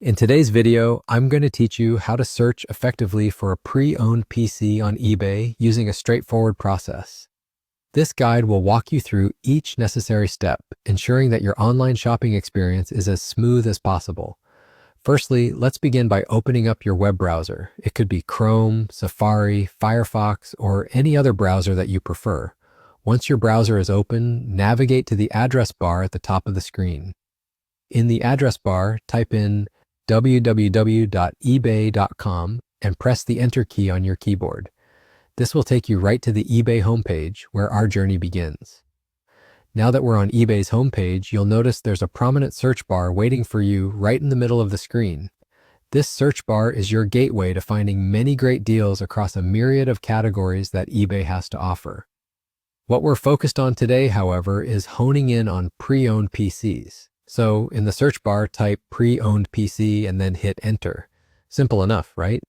In today's video, I'm going to teach you how to search effectively for a pre-owned PC on eBay using a straightforward process. This guide will walk you through each necessary step, ensuring that your online shopping experience is as smooth as possible. Firstly, let's begin by opening up your web browser. It could be Chrome, Safari, Firefox, or any other browser that you prefer. Once your browser is open, navigate to the address bar at the top of the screen. In the address bar, type in www.ebay.com and press the Enter key on your keyboard. This will take you right to the eBay homepage where our journey begins. Now that we're on eBay's homepage, you'll notice there's a prominent search bar waiting for you right in the middle of the screen. This search bar is your gateway to finding many great deals across a myriad of categories that eBay has to offer. What we're focused on today, however, is honing in on pre-owned PCs. So in the search bar, type pre-owned PC and then hit enter. Simple enough, right?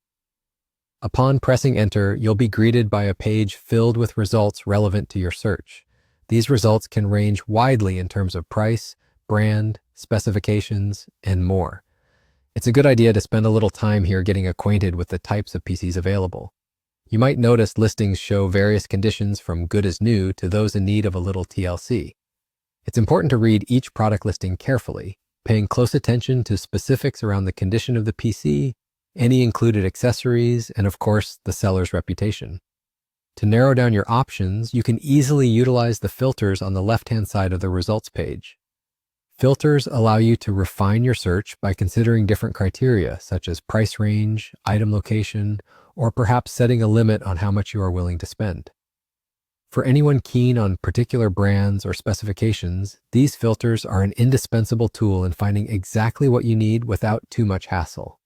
Upon pressing enter, you'll be greeted by a page filled with results relevant to your search. These results can range widely in terms of price, brand, specifications, and more. It's a good idea to spend a little time here getting acquainted with the types of PCs available. You might notice listings show various conditions from good as new to those in need of a little TLC. It's important to read each product listing carefully, paying close attention to specifics around the condition of the PC, any included accessories, and of course, the seller's reputation. To narrow down your options, you can easily utilize the filters on the left-hand side of the results page. Filters allow you to refine your search by considering different criteria, such as price range, item location, or perhaps setting a limit on how much you are willing to spend. For anyone keen on particular brands or specifications, these filters are an indispensable tool in finding exactly what you need without too much hassle.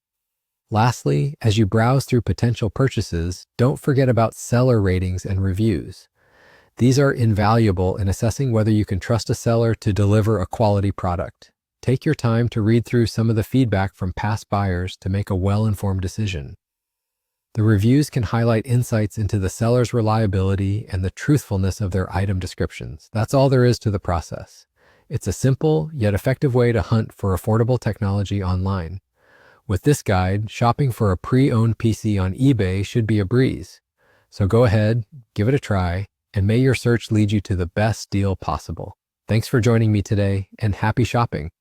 Lastly, as you browse through potential purchases, don't forget about seller ratings and reviews. These are invaluable in assessing whether you can trust a seller to deliver a quality product. Take your time to read through some of the feedback from past buyers to make a well-informed decision. The reviews can highlight insights into the seller's reliability and the truthfulness of their item descriptions. That's all there is to the process. It's a simple yet effective way to hunt for affordable technology online. With this guide, shopping for a pre-owned PC on eBay should be a breeze. So go ahead, give it a try, and may your search lead you to the best deal possible. Thanks for joining me today, and happy shopping.